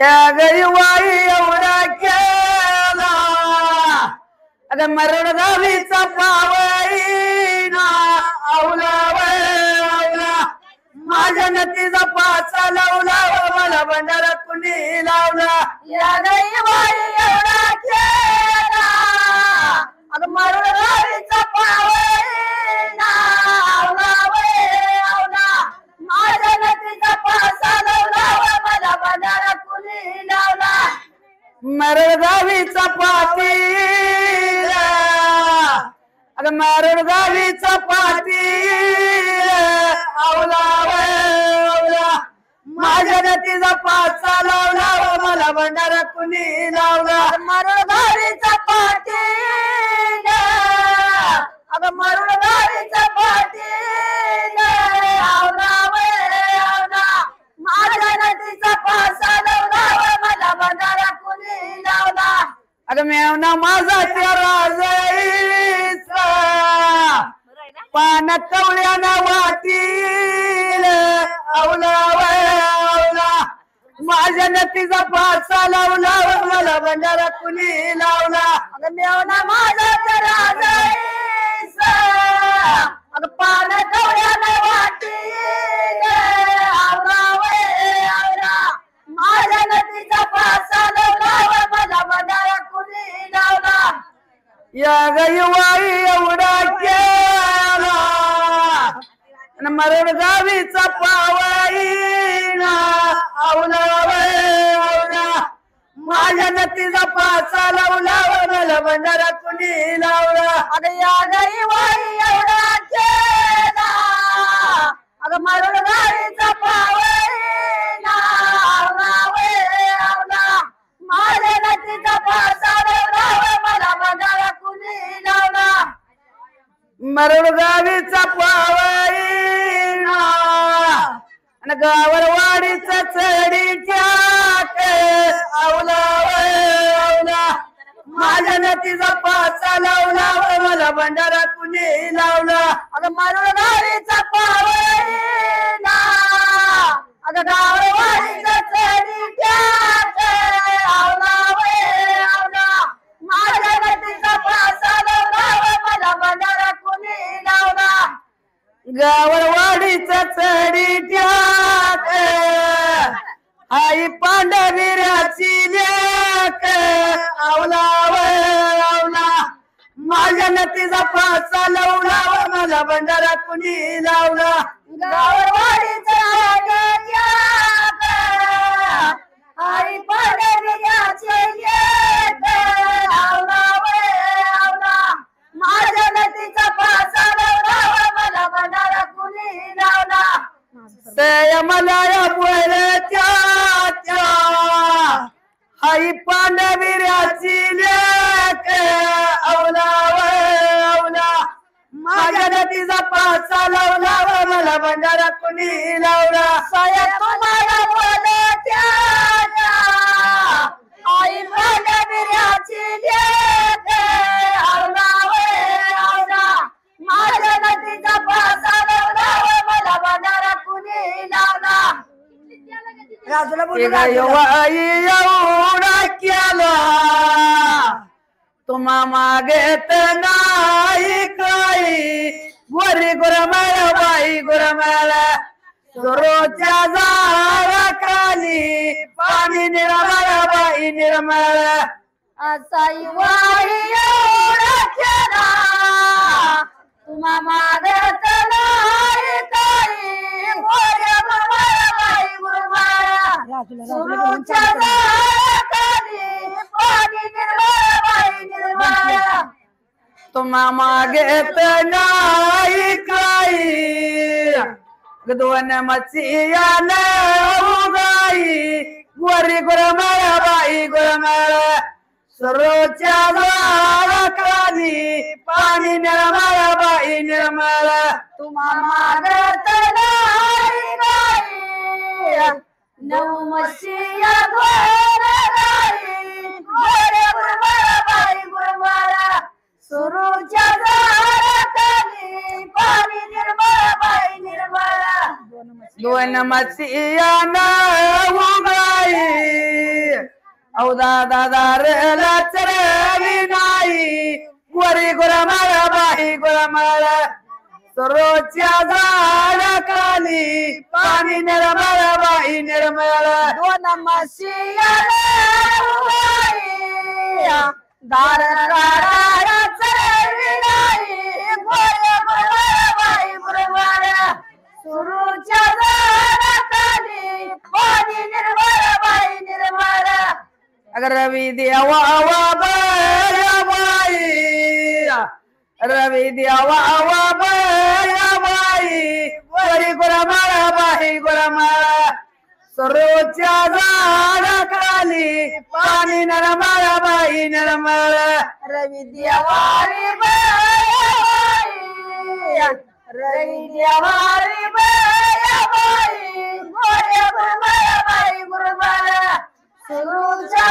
या गईवाई एवढा केला अगं मरण गावीचा पावईना आवला आवला माझ्या नतीचा पाचा लावला मला भंडारा कुणी लावला या गईवाई एवढा केला अगं मरण गावीचा पावईना आवला आवला माझ्या नतीचा पाचा लावला मला भंडारा कुणी लावला मरण गावीचा पाती अगं मरण गावीचा पाती आवला आवला माझ्या नतीचा पाचा लावला मला भंडारा कुणी लावला मरण गावीचा पाती अगं मरण गावीचा पाती आवला आवला माझ्या नतीचा पाचा लावला मला भंडारा कुणी लावला अगं मेवना माझा तेरा जायचा पानात कवळ्याना वाटील आवला आवला माझ्या नतीचा पाचा लावला मला भंडारा कुणी लावला अगं मेवना माझा तेरा जायचा अगं पानात कवळ्याना वाटील आवला आवला माझ्या नतीचा पाचा लावला मला भंडारा कुणी लावला या गईवाई एवढा केला मरण गावीचा पावईना आवला आवला माझ्या नतीचा पाचा लावला मला भंडारा कुणी लावला अगं या गईवाई एवढा केला अगं मरण गावीचा पावईना आवला आवला माझ्या नतीचा पाचा लावला मला भंडारा कुणी लावला मरण गावीचा पावईना आणि गावर वाडीचा चढी ठ्याक आवला आवला माझ्या नतीचा पाचा लावला मला भंडारा कुणी लावला अगं मरण गावीचा पावईना अगं गावर वाडीचा चढी ठ्याक आवला आवला माझ्या नतीचा पाचा लावला मला भंडारा कुणी लावला गावर वाडीचा चढी ठ्याक आई पांडविराची लेक आवला आवला माझ्या नतीचा पाचा लावला मला भंडारा कुणी लावला गावर वाडीचा आई पांडविराची लेक आवला आवला माझ्या नतीचा पाचा लावला मला भंडारा कुणी लावला ते मला बोलत्या आई पांडविराची लेक आवला आवला माझ्या नतीचा पाचा लावला मला भंडारा कुणी लावला साया तुम्हाला बोलत्या आई पांडविराची लेक आवला आवला माझ्या नतीचा पाचा लावला मला भंडारा कुणी लावला राजूला एवढा केला तुम्हा मागेत नाही काही गोरी गुरमळ बाई गुरमळ रोजच्या झाडा खाली पाणी निर्मळ बाई निर्मळ असाई वाई एवढा केला तुम्हा मागत नाही काही गोरी गुरमळ बाई गुरमळ रोजच्या झाडा खाली पाणी निर्मळ बाई निर्मळ तुम्हा मागेत नाही काही दोन मचिया उगाई गोरी गुरमळ बाई गुरमळ सरोच्या झाडाखाली पाणी निर्मळ बाई निर्मळ तुम्हा मागत नाही काही नऊ मचिया गोरी गुरमळ बाई गुरमळ सरोच्या झाडाखाली पाणी निर्मळ बाई निर्मळ दोन मचिया उगाई औदा दादा रेला चरवी नाही गोरी गुरमाळा बाई गुरमाळा सरोच्या झाडाखाली पाणी निर्मळ बाई निर्मळ दोन म्हशीया दार काढा चरवी नाही गोरी गुरमाळा बाई गुरमाळा सरोच्या झाडाखाली पाणी निर्मळ बाई निर्मळ अगर रवि देवा बाई रवि देवा बाई गोरी गुरमाळा बाई गुरमाळा सरोच्या झाडाखाली पाणी निर्मळ बाई निर्मळ रवि देवारी बाई रवि देवारी बाई गोरी गुरमाळा बाई गुरमाळा सरोच्या